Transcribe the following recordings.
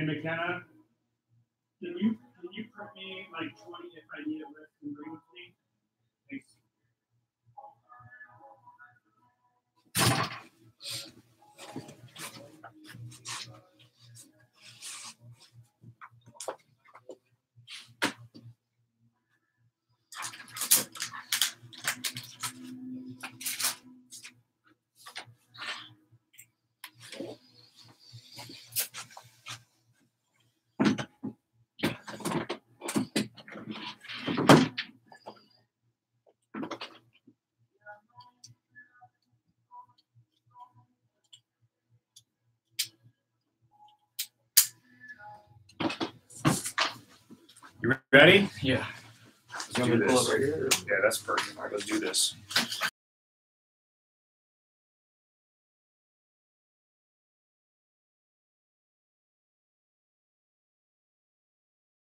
McKenna, can you prep me like 20 if I need a lift and bring with me? Thanks. You ready? Yeah. Let's do this. Right here? Yeah, that's perfect. All right, let's do this.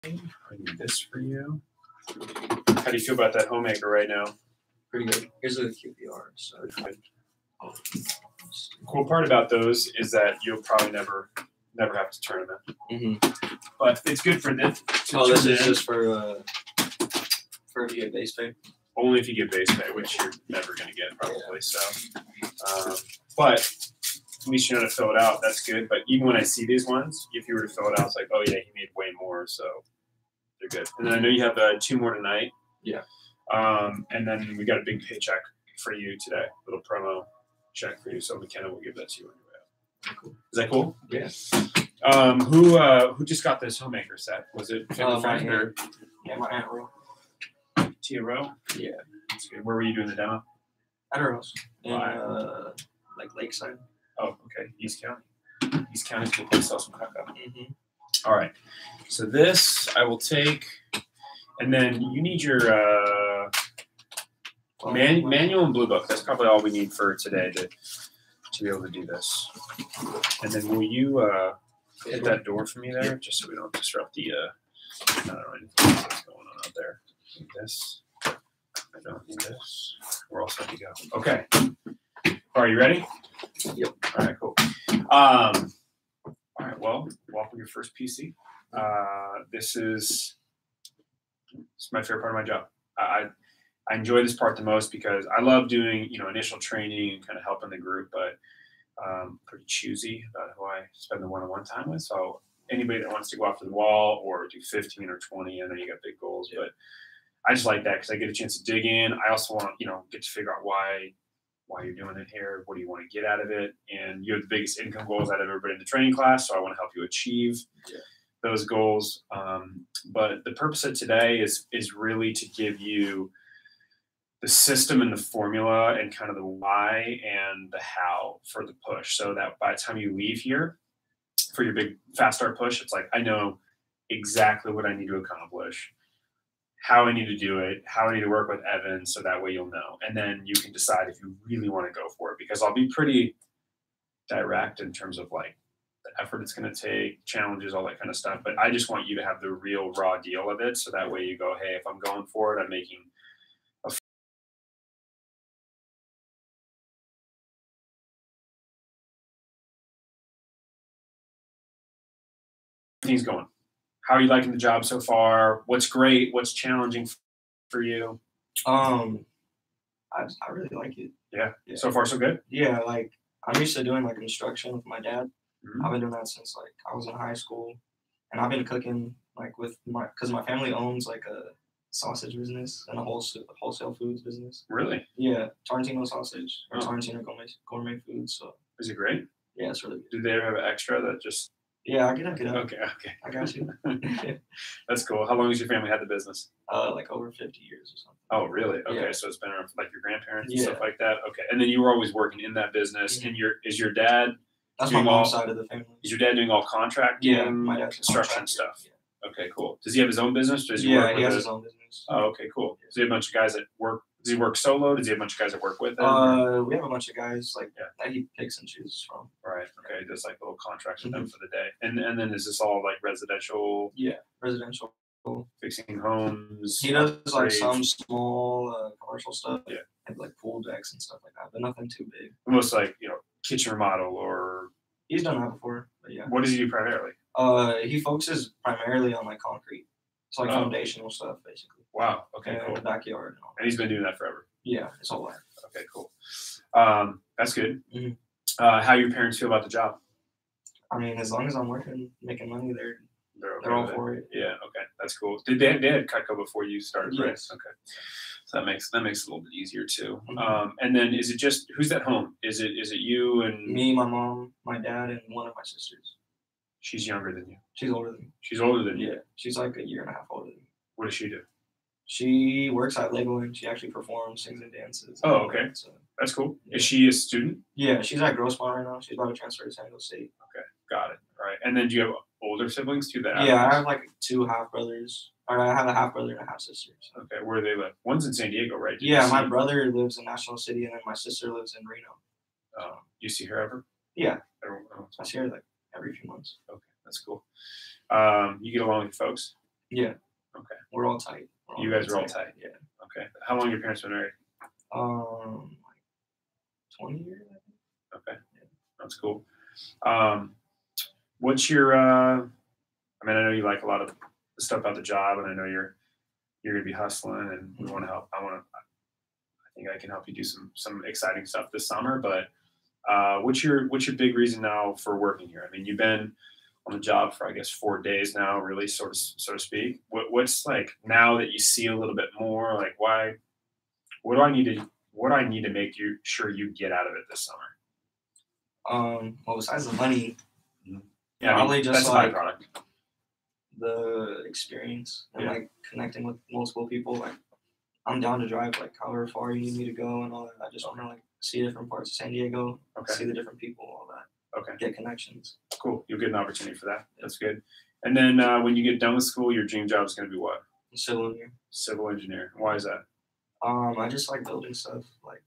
I need this for you. How do you feel about that homemaker right now? Pretty good. Here's a QPR. So the cool part about those is that you'll probably never have to turn them in. Mm-hmm. But it's good for this. Oh, this is just for if you get base pay? Only if you get base pay, which you're never going to get probably. Yeah. So, but at least you know to fill it out. That's good. But even when I see these ones, if you were to fill it out, it's like, oh yeah, he made way more. So they're good. And then I know you have 2 more tonight. Yeah. And then we got a big paycheck for you today. A little promo check for you. So McKenna will give that to you on your way out. Cool. Is that cool? Yeah. Who just got this homemaker set? Was it my aunt? Yeah, my Aunt Ro. Tia Rowe? Yeah. That's good. Where were you doing the demo? At her house. In like Lakeside. Oh, okay. East County. East County's a good place to sell some cocoa. Mm-hmm. All right. So this I will take, and then you need your manual and blue book. That's probably all we need for today to be able to do this. And then will you hit that door for me there, just so we don't disrupt the I don't know anything that's going on out there. Need this. I don't need this. We're all set to go. Okay. Are you ready? Yep. All right, cool. All right, well, welcome to your first PC. This is my favorite part of my job. I enjoy this part the most because I love doing, initial training and kind of helping the group, but pretty choosy about who I spend the one-on-one time with. So anybody that wants to go after the wall or do 15 or 20, I know you got big goals, but I just like that because I get a chance to dig in. I also want, get to figure out why you're doing it here. What do you want to get out of it? And you have the biggest income goals out of everybody in the training class. So I want to help you achieve those goals. But the purpose of today is really to give you the system and the formula and kind of the why and the how for the push. So that by the time you leave here for your big fast start push, it's like, I know exactly what I need to accomplish, how I need to do it, how I need to work with Evan, so that way you'll know. And then you can decide if you really want to go for it, because I'll be pretty direct in terms of like the effort it's going to take, challenges, all that kind of stuff. But I just want you to have the real raw deal of it. So that way you go, hey, if I'm going for it, I'm making things going. How are you liking the job so far? What's great? What's challenging for you? I really like it. Yeah. So far, so good? Yeah, like I'm used to doing like construction with my dad. Mm-hmm. I've been doing that since like I was in high school, and I've been cooking like with because my family owns like a sausage business and a wholesale foods business. Really? Yeah, Tarantino sausage or Tarantino gourmet foods. So is it great? Yeah, it's really good. Do they ever have extra that just? Yeah, I get up. Okay. I got you. That's cool. How long has your family had the business? Like over 50 years or something. Oh, really? Okay, yeah. So it's been around for like your grandparents and stuff like that. Okay, and then you were always working in that business. Mm-hmm. And is your dad? That's my mom's side of the family. Is your dad doing all contracting? Yeah, my dad's construction stuff. Yeah. Okay, cool. Does he have his own business? Does he he has his own business. Oh, okay, cool. Does he have a bunch of guys that work? Does he work solo? Does he have a bunch of guys that work with him? We have a bunch of guys that he picks and chooses from. Right. Okay. He does like little contracts with them for the day. And then is this all like residential? Yeah, residential. Fixing homes. He does like some small commercial stuff. Yeah. Like pool decks and stuff like that, but nothing too big. Almost like kitchen remodel or. He's done that before, but yeah. What does he do primarily? He focuses primarily on like concrete. It's like foundational stuff, basically. Wow. Okay. Cool. In the backyard. And he's been doing that forever. Yeah, his whole life. Okay. Cool. That's good. Mm-hmm. How your parents feel about the job? I mean, as long as I'm working, making money, They're all for it. Yeah. Okay. That's cool. They had Cutco before you started, right? Yes. Okay. So that makes it a little bit easier too. Mm-hmm. And then is it just who's at home? Is it you and me, my mom, my dad, and one of my sisters? She's younger than you. She's older than me. She's older than you. Yeah, she's like a year and a half older than me. What does she do? She works at Lego and she actually performs, sings and dances. Oh, okay. So, that's cool. Yeah. Is she a student? Yeah, she's at Grossmont right now. She's about to transfer to San Diego State. Okay, got it. All right. And then do you have older siblings too? Yeah, I have like 2 half brothers. Or I have a half brother and a half sister. So. Okay, where do they live? One's in San Diego, right? Yeah, my brother lives in National City and then my sister lives in Reno. You see her ever? Yeah. I see her like every few months. Okay, that's cool. You get along with your folks? Yeah. Okay. We're all tight. You guys are all tight? Yeah. Okay. How long have your parents been married? Like 20 years, I think. Okay. Yeah. That's cool. What's your I mean, I know you like a lot of the stuff about the job, and I know you're gonna be hustling, and we want to help. I think I can help you do some exciting stuff this summer. But what's your big reason now for working here? I mean, you've been on the job for I guess 4 days now, really, so to speak. What's like now that you see a little bit more? Like, why? What do I need to make sure you get out of it this summer? Well, besides the money, yeah, probably just that's like a byproduct. The experience and like connecting with multiple people. Like, I'm down to drive like however far you need me to go and all that. I just want to like see different parts of San Diego, see the different people, all that. Okay. Get connections. Cool. You'll get an opportunity for that. That's good. And then when you get done with school, your dream job is going to be what? Civil engineer. Civil engineer. Why is that? I just like building stuff. Like,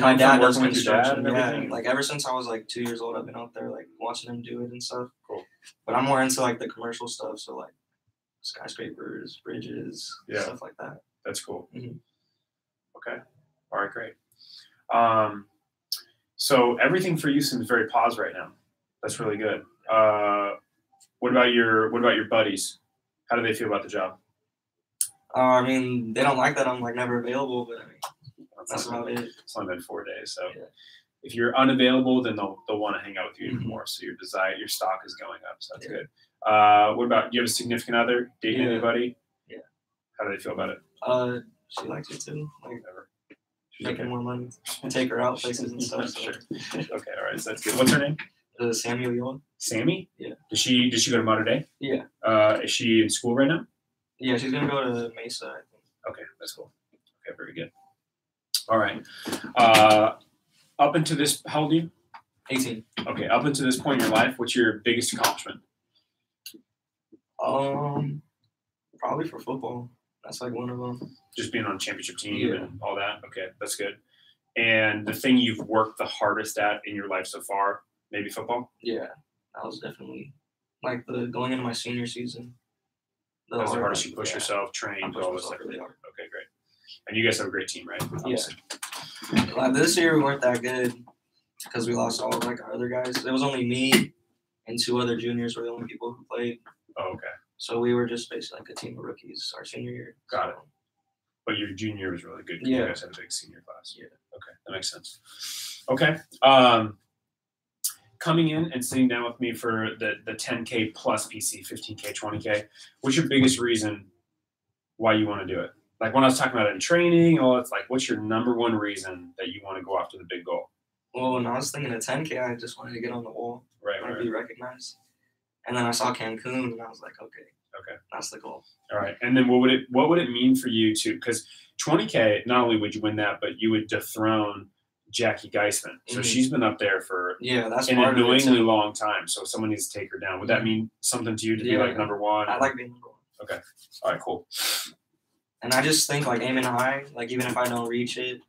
my dad does construction. Yeah, like ever since I was like 2 years old, I've been out there like watching him do it and stuff. Cool. But I'm more into like the commercial stuff, so like skyscrapers, bridges, stuff like that. That's cool. Mm-hmm. Okay. All right, great. So everything for you seems very positive right now. That's really good. What about your buddies? How do they feel about the job? I mean, they don't like that I'm like never available, but I mean, that's about it. It's only been 4 days, so if you're unavailable, then they'll want to hang out with you even more. So your stock is going up. So that's good. What about, do you have a significant other? Dating anybody? Yeah. How do they feel about it? She likes it too. Like, she's making more money. Take her out places and stuff. Sure. Okay, all right. So that's good. What's her name? Sammy Leon. Sammy? Yeah. Does she go to Mater Dei? Yeah. Is she in school right now? Yeah, she's gonna go to Mesa, I think. Okay, that's cool. Okay, very good. All right. Up until this, how old are you? 18. Okay, up until this point in your life, what's your biggest accomplishment? Probably for football. That's like one of them. Just being on a championship team and all that. Okay, that's good. And the thing you've worked the hardest at in your life so far, maybe football? Yeah, that was definitely like going into my senior season. That was the hardest you push yourself, trained, all this stuff. Really hard. Okay, great. And you guys have a great team, right? Obviously. Yeah. Like this year we weren't that good because we lost all of like our other guys. It was only me and 2 other juniors were the only people who played. Oh, okay. So we were just basically like a team of rookies our senior year. Got it. But your junior year was really good. Yeah. You guys had a big senior class. Yeah. Okay, that makes sense. Okay. Coming in and sitting down with me for the 10K plus PC, 15K, 20K, what's your biggest reason why you want to do it? Like when I was talking about it in training, it's like, what's your number one reason that you want to go after the big goal? Well, when I was thinking of 10K, I just wanted to get on the wall. Right. To be recognized. And then I saw Cancun, and I was like, okay, that's the goal. All right. And then what would it mean for you to? Because 20K, not only would you win that, but you would dethrone Jackie Geisman. So she's been up there for that's an annoyingly long time. So someone needs to take her down. Would that mean something to you to be like number one? I like being number one. Okay. All right. Cool. And I just think like aiming high, like even if I don't reach it,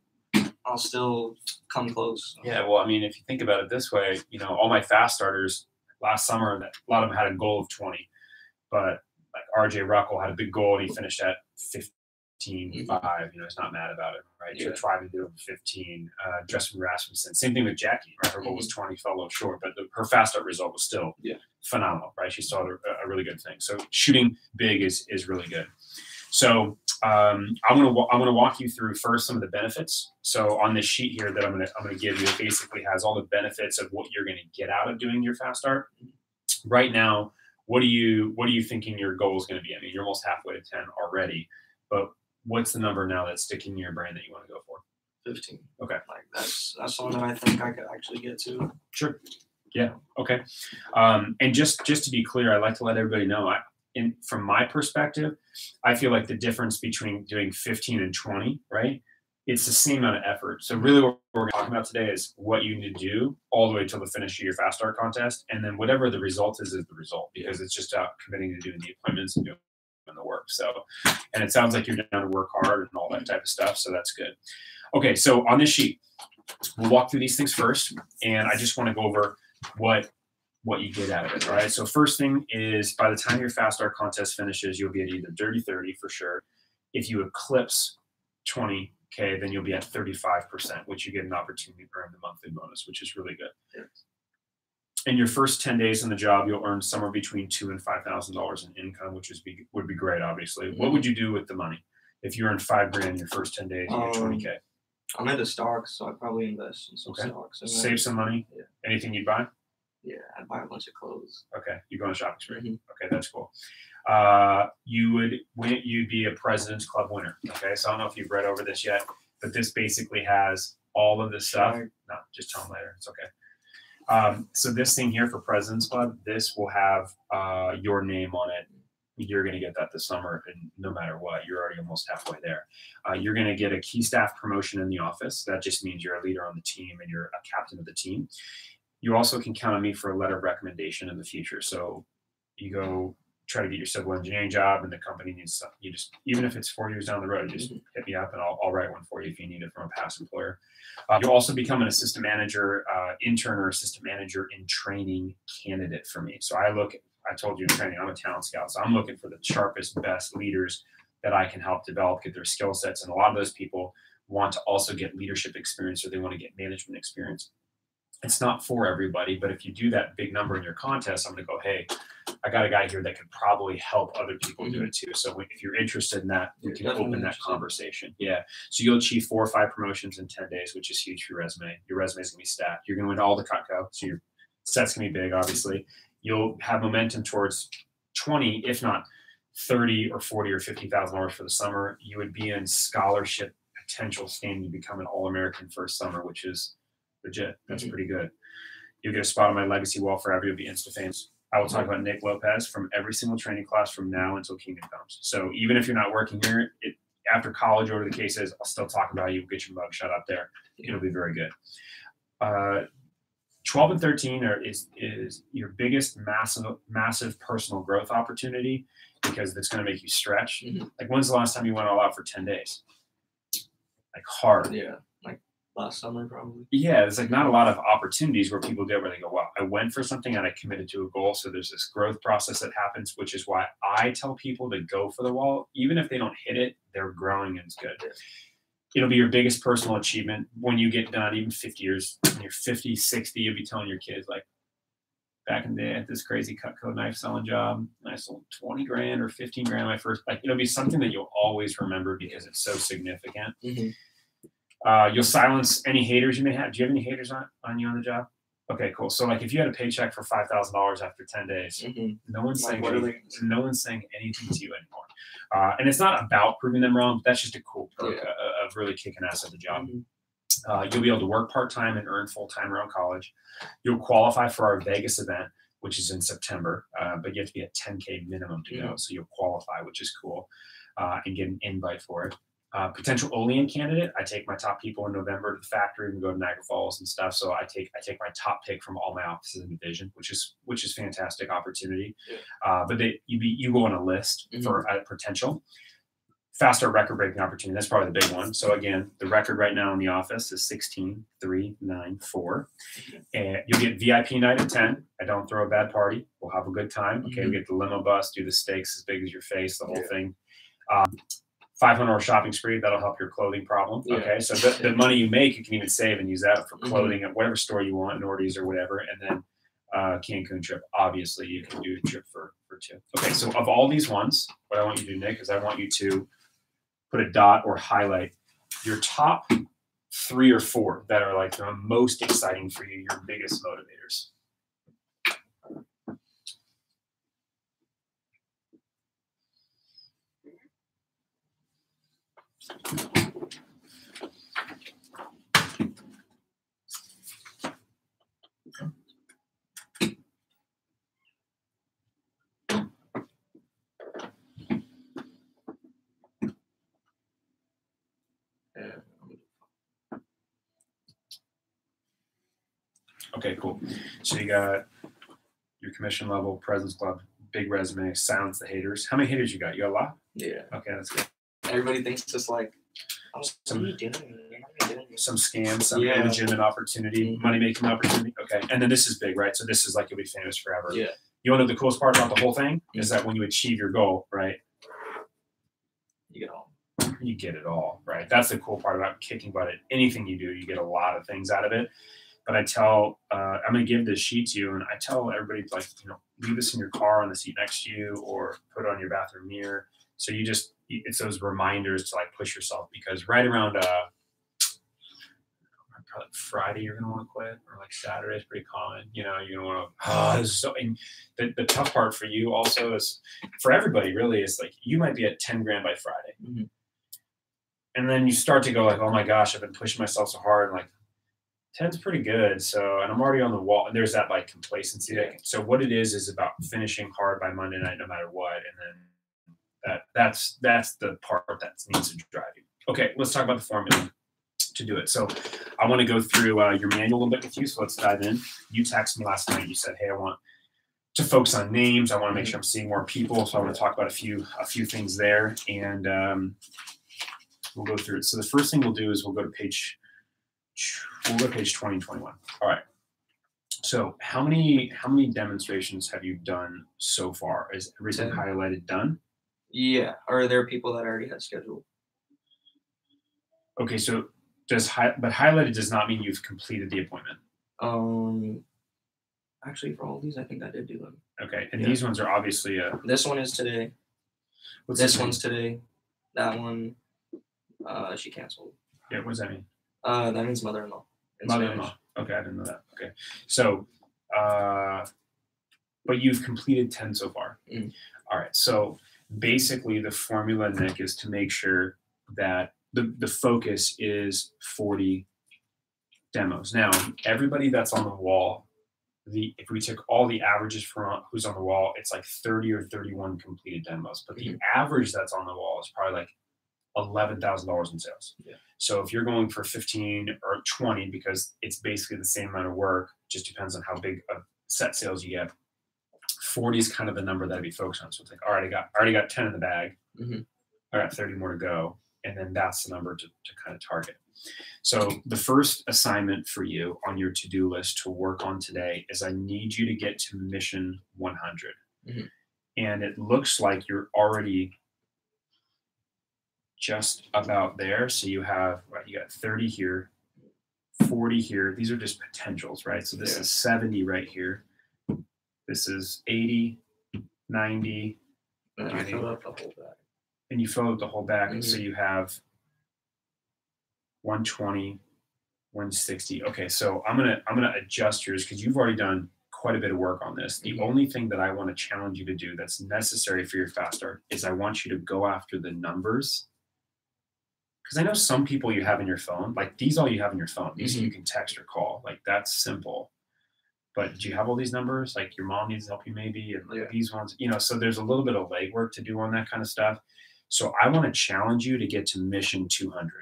I'll still come close. Yeah. Well, I mean, if you think about it this way, all my fast starters last summer, a lot of them had a goal of 20, but like RJ Ruckel had a big goal and he finished at 15.5, he's not mad about it, right? She'll try to do it 15. Justin Rasmussen, same thing with Jackie, right? Her goal was 20, fell a little short, but her fast start result was still phenomenal, right? She saw a really good thing. So shooting big is really good. So I'm gonna walk you through first some of the benefits. So on this sheet here that I'm gonna give you, it basically has all the benefits of what you're gonna get out of doing your fast start. Right now, what are you thinking your goal is going to be? I mean, you're almost halfway to 10 already, but what's the number now that's sticking in your brain that you want to go for? 15. Okay. Like that's something that I think I could actually get to. Sure. Yeah. Okay. And just to be clear, I like to let everybody know, from my perspective, I feel like the difference between doing 15 and 20, right? It's the same amount of effort. So really what we're talking about today is what you need to do all the way till the finish of your fast start contest. And then whatever the result is the result, because it's just committing to doing the appointments and doing the work. So, and it sounds like you're down to work hard and all that type of stuff. So that's good. Okay. So on this sheet, we'll walk through these things first. And I just want to go over what you get out of it. All right. So first thing is, by the time your fast start contest finishes, you'll be at either dirty 30 for sure. If you eclipse 20K, then you'll be at 35%, which you get an opportunity to earn the monthly bonus, which is really good. In your first 10 days in the job, you'll earn somewhere between $2,000 and $5,000 in income, which would be great, obviously. What would you do with the money if you earned $5,000 in your first 10 days? You get 20K. I'm into stocks, so I'd probably invest in some stocks. And save some money. Yeah. Anything you'd buy? Yeah, I'd buy a bunch of clothes. Okay, you go on a shopping spree. Okay, that's cool. You'd be a President's Club winner. Okay, so I don't know if you've read over this yet, but this basically has all of this stuff. No, just tell them later. It's okay. So this thing here for President's Club, this will have your name on it. You're going to get that this summer, and no matter what, you're already almost halfway there. You're going to get a key staff promotion in the office. That just means you're a leader on the team and you're a captain of the team. You also can count on me for a letter of recommendation in the future. So you go try to get your civil engineering job and the company needs something. You just, even if it's 4 years down the road, just hit me up and I'll write one for you if you need it from a past employer. You'll also become an assistant manager, intern or assistant manager in training candidate for me. So I told you in training, I'm a talent scout. So I'm looking for the sharpest, best leaders that I can help develop, get their skill sets. And a lot of those people want to also get leadership experience or they want to get management experience. It's not for everybody, but if you do that big number in your contest, I'm going to go, hey, I got a guy here that could probably help other people do it too. So if you're interested in that, we can open that conversation. Yeah. So you'll achieve 4 or 5 promotions in 10 days, which is huge for your resume. Your resume is going to be stacked. You're going to win all the Cutco. So your set's going to be big, obviously. You'll have momentum towards 20, if not 30 or 40 or $50,000 for the summer. You would be in scholarship potential standing to become an All-American first summer, which is legit. That's pretty good. You'll get a spot on my legacy wall forever. You'll be Insta famous. I will talk about Nick Lopez from every single training class from now until Kingdom comes. So even if you're not working here, after college, whatever the case is, I'll still talk about you. Get your mugshot up there. It'll be very good. 12 and 13 is your biggest massive personal growth opportunity because it's going to make you stretch. Like, when's the last time you went all out for 10 days? Like, hard. Yeah. Last summer, probably. Yeah, there's like not a lot of opportunities where people get where they go, wow, I went for something and I committed to a goal. So there's this growth process that happens, which is why I tell people to go for the wall. Even if they don't hit it, they're growing and it's good. It'll be your biggest personal achievement when you get done, even 50 years, when you're 50, 60, you'll be telling your kids, like, back in the day at this crazy Cutco knife selling job, and I sold 20 grand or 15 grand my first, like, it'll be something that you'll always remember because it's so significant. You'll silence any haters you may have. Do you have any haters on you on the job? Okay, cool. So like if you had a paycheck for $5,000 after 10 days, no one's saying anything to you anymore. And it's not about proving them wrong, but that's just a cool perk of really kicking ass at the job. You'll be able to work part-time and earn full-time around college. You'll qualify for our Vegas event, which is in September, but you have to be at 10K minimum to go. So you'll qualify, which is cool, and get an invite for it. Potential Olean candidate. I take my top people in November to the factory and go to Niagara Falls and stuff. So I take my top pick from all my offices in the division, which is fantastic opportunity. But you go on a list for a potential faster record breaking opportunity. That's probably the big one. So again, the record right now in the office is 16-3-9-4. And you'll get VIP night at 10. I don't throw a bad party. We'll have a good time. Okay, we get the limo bus, do the steaks as big as your face, the whole thing. $500 shopping spree, that'll help your clothing problem. Yeah. Okay, so the money you make, you can even save and use that for clothing at whatever store you want, Nordy's or whatever. And then Cancun trip, obviously you can do a trip for 2. Okay, so of all these ones, what I want you to do, Nick, is I want you to put a dot or highlight your top 3 or 4 that are like the most exciting for you, your biggest motivators. Okay, cool. So you got your commission level, presence club, big resume, silence the haters. How many haters you got? You got a lot? Yeah. Okay, that's good. Everybody thinks it's like, what Some- are you doing? You're not doing this. Some scams, some Yeah. illegitimate opportunity, money-making opportunity. Okay, and then this is big, right? So this is like you'll be famous forever. Yeah. You want to know the coolest part about the whole thing? Is that when you achieve your goal, right? You get all. You get it all, right? That's the cool part about kicking butt at anything you do. You get a lot of things out of it. But I tell, I'm going to give this sheet to you, and I tell everybody, like, leave this in your car on the seat next to you, or put it on your bathroom mirror. So it's those reminders to like push yourself, because right around probably Friday you're going to want to quit, or like Saturday is pretty common. You're going to want to. So, and the tough part for you also is, for everybody really, is like you might be at 10 grand by Friday. And then you start to go like, oh my gosh, I've been pushing myself so hard. And like 10's pretty good. So, and I'm already on the wall. And there's that like complacency. So what it is about finishing hard by Monday night, no matter what. And then that's the part that needs to drive you. Okay, let's talk about the formula to do it. So I want to go through your manual a little bit with you. So let's dive in. You texted me last night. You said, hey, I want to focus on names. I want to make sure I'm seeing more people. So I want to talk about a few things there. And we'll go through it. So the first thing we'll do is we'll go to page 20 and 21. All right. So how many demonstrations have you done so far? Is everything 10. highlighted done? Yeah. Or are there people that already had scheduled? Okay, so but highlighted does not mean you've completed the appointment. Actually, for all these, I think I did do them. Okay, and these ones are obviously This one is today. This one's today. That one, she canceled. Yeah, what does that mean? That means mother-in-law. Mother-in-law. Okay, I didn't know that. Okay, so, but you've completed 10 so far. All right, so basically the formula, Nick, is to make sure that the focus is 40 demos. Now, everybody that's on the wall, if we took all the averages from who's on the wall, it's like 30 or 31 completed demos. But the average that's on the wall is probably like $11,000 in sales. Yeah. So if you're going for 15 or 20, because it's basically the same amount of work, just depends on how big of set sales you get. 40 is kind of the number that I'd be focused on. So it's like, all right, I already got 10 in the bag. I got 30 more to go. And then that's the number to kind of target. So the first assignment for you on your to-do list to work on today is I need you to get to mission 100. And it looks like you're already just about there. So you have, you got 30 here, 40 here. These are just potentials, right? So this is 70 right here. This is 80, 90. And I filled up the whole bag. And you fill up the whole bag. And so you have 120, 160. Okay, so I'm gonna adjust yours because you've already done quite a bit of work on this. The only thing that I want to challenge you to do that's necessary for your fast start is I want you to go after the numbers. Because I know some people you have in your phone, like these all you have in your phone. These you can text or call. Like that's simple. But do you have all these numbers? Like your mom needs help you maybe, and like these ones, so there's a little bit of legwork to do on that kind of stuff. So I want to challenge you to get to mission 200.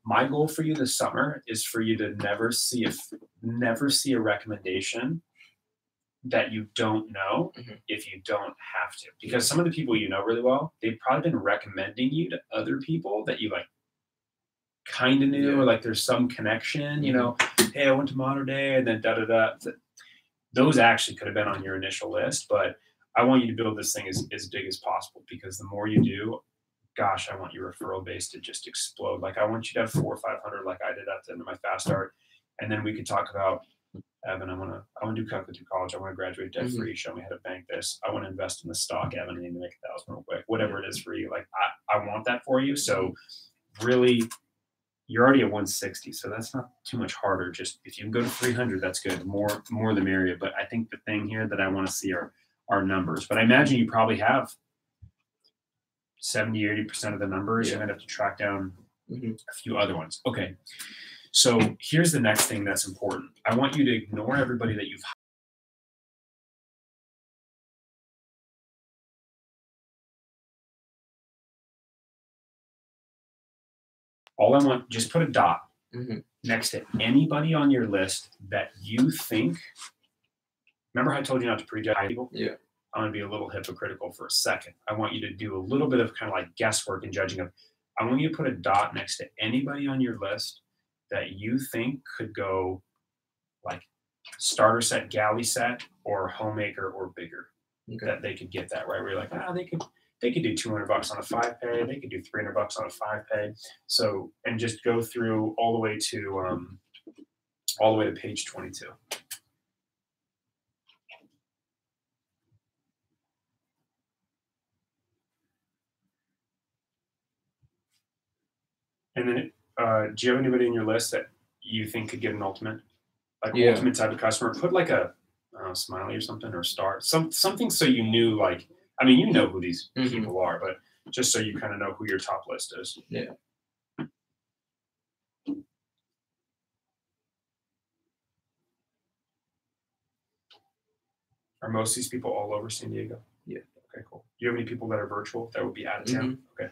My goal for you this summer is for you to never see a recommendation that you don't know if you don't have to. Because some of the people you know really well, they've probably been recommending you to other people that you like kind of knew, or like there's some connection, hey, I went to Modern Day and then da-da-da. Those actually could have been on your initial list, but I want you to build this thing as big as possible, because the more you do, gosh, I want your referral base to just explode. Like I want you to have 400 or 500 like I did at the end of my fast start. And then we could talk about, Evan, I want to do Cook through college. I want to graduate debt free. Show me how to bank this. I want to invest in the stock, Evan. I need to make 1,000 real quick. Whatever it is for you. Like I want that for you. So really, you're already at 160, so that's not too much harder. Just if you can go to 300, that's good. More the merrier. But I think the thing here that I want to see are numbers. But I imagine you probably have 70, 80% of the numbers. You're going to have to track down a few other ones. Okay. So here's the next thing that's important. I want you to ignore everybody that you've all I want, just put a dot next to anybody on your list that you think. Remember how I told you not to prejudge people? Yeah. I'm going to be a little hypocritical for a second. I want you to do a little bit of kind of like guesswork and judging of. I want you to put a dot next to anybody on your list that you think could go like starter set, galley set, or homemaker or bigger. Okay. That they could get that right. Where you're like, they could do $200 on a 5-pay. They could do $300 on a 5-pay. So, and just go through all the way to page 22. And then, do you have anybody in your list that you think could get an ultimate, ultimate type of customer? Put like a smiley or something, or a star, something so you knew. Like, I mean, you know who these people are, but just so you kind of know who your top list is. Yeah. Are most of these people all over San Diego? Yeah. Okay, cool. Do you have any people that are virtual that would be out of town? Okay.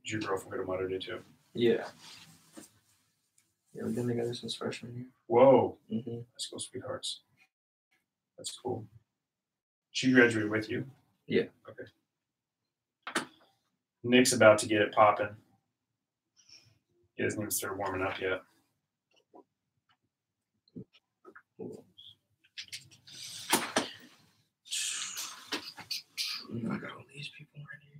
Did your girlfriend go to Mother Day too? Yeah. Yeah, we've been together since freshman year. Whoa. Let's go, sweethearts. That's cool. She graduated with you? Yeah. Okay. Nick's about to get it popping. He hasn't even started warming up yet. I got all these people right here.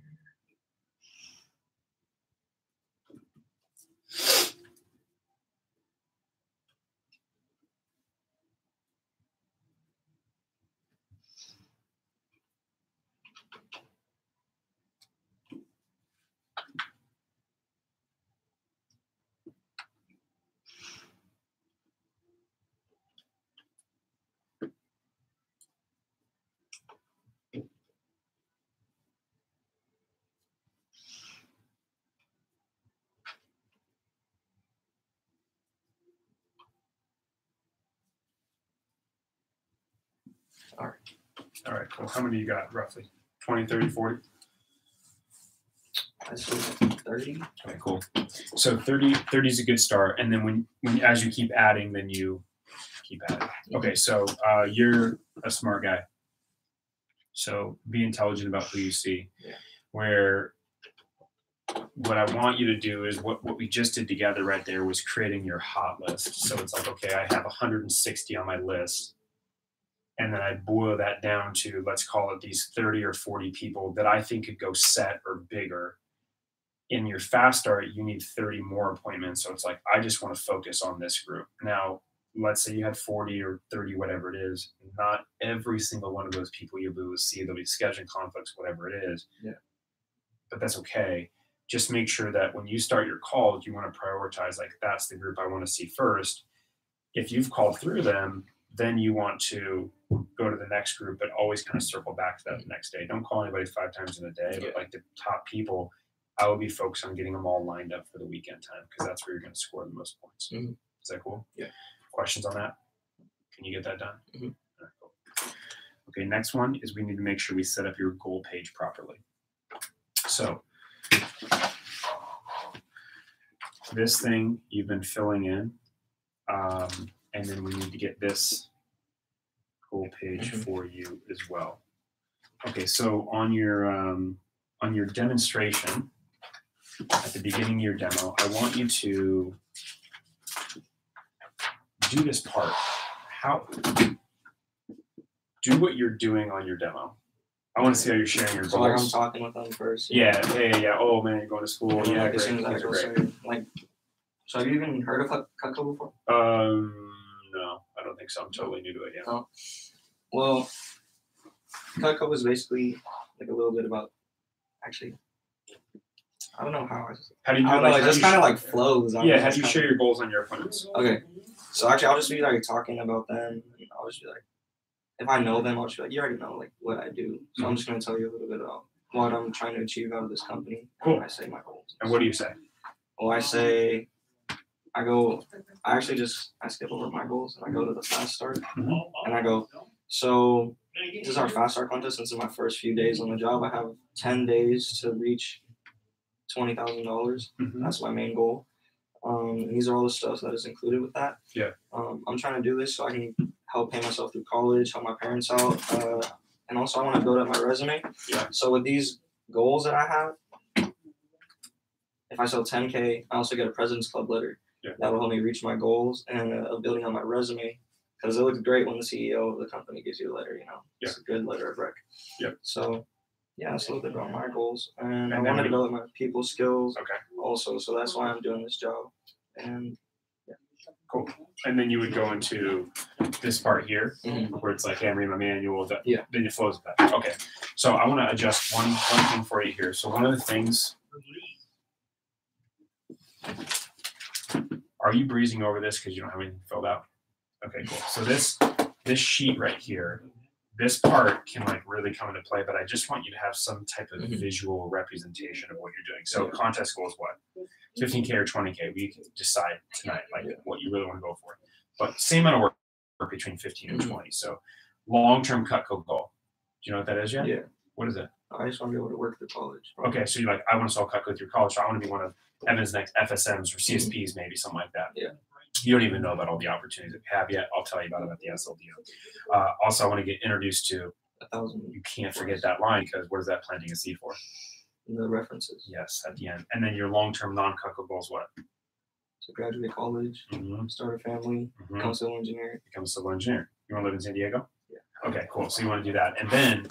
All right, cool. How many you got, roughly? 20, 30, 40? I say 30. Okay, cool. So 30 is a good start. And then when as you keep adding, then you keep adding. Okay, so you're a smart guy. So be intelligent about who you see. Yeah. Where what I want you to do is what we just did together right there was creating your hot list. So it's like, okay, I have 160 on my list. And then I boil that down to, let's call it these 30 or 40 people that I think could go set or bigger. In your fast start, you need 30 more appointments. So it's like, I just want to focus on this group. Now, let's say you had 40 or 30, whatever it is. Not every single one of those people you'll be able to see. There'll be scheduling conflicts, whatever it is. Yeah. But that's okay. Just make sure that when you start your calls, you want to prioritize, like, that's the group I want to see first. If you've called through them, then you want to go to the next group, but always kind of circle back to that the next day. Don't call anybody 5 times in a day, but like the top people, I would be focused on getting them all lined up for the weekend time because that's where you're going to score the most points. Mm-hmm. Is that cool? Yeah. Questions on that? Can you get that done? Mm-hmm. All right, cool. Okay, next one is we need to make sure we set up your goal page properly. So this thing you've been filling in, and then we need to get this goal page for you as well. Okay, so on your demonstration at the beginning of your demo, I want you to do this part. Do what you're doing on your demo. I want to see how you're sharing your goals. So like I'm talking with them first. Yeah. Oh man, you're going to school. And yeah, like, great. as soon as I go say, like, so have you even heard of Cutco before? No, I don't think so. I'm totally new to it. Yeah. Oh. Well, Cutco is basically like a little bit about, actually, I don't know how. How do you do I don't know, like, it just kind of like flows. Yeah, how do you share your goals on your appointments? Okay, so actually I'll just be like talking about them, and I'll just be like, if I know them, I'll just be like, you already know like what I do. So I'm just going to tell you a little bit about what I'm trying to achieve out of this company. Cool. And I say my goals. And what do you say? Well, I skip over my goals and I go to the fast start and I go, so this is our fast start contest. This is my first few days on the job. I have 10 days to reach $20,000. That's my main goal. And these are all the stuff that is included with that. Yeah. I'm trying to do this so I can help pay myself through college, help my parents out, and also I want to build up my resume. Yeah. So with these goals that I have, if I sell 10K, I also get a President's Club letter. Yeah. That will help me reach my goals and building on my resume, because it looks great when the CEO of the company gives you a letter. Yeah. It's a good letter of rec. Yeah. So yeah, that's a little bit about my goals, and I want to develop my people skills. Also, so that's why I'm doing this job. And yeah. Cool. And then you would go into this part here where it's like, hey, I'm reading my manual. Then you flow with that. Okay. So I want to adjust one thing for you here. So one of the things, are you breezing over this because you don't have anything filled out? Okay, cool. So this sheet right here, this part can like really come into play, but I just want you to have some type of visual representation of what you're doing. So contest goal is what? 15K or 20K. We can decide tonight like what you really want to go for. But same amount of work between 15 and 20. So long-term Cutco goal. Do you know what that is yet? Yeah. What is it? I just want to be able to work through college. Okay, so you're like, I want to sell Cutco through college. So I want to be one of Evan's next FSMs or CSPs, maybe something like that. Yeah. You don't even know about all the opportunities that we have yet. I'll tell you about it at the SLDO. Also, I want to get introduced to 1,000. You can't forget that line because what is that planting a seed for? The references. Yes, at the end. And then your long-term non-Cutco goals, what? To graduate college, start a family, become a civil engineer. Become a civil engineer. You want to live in San Diego? Yeah. Okay, cool. So you want to do that. And then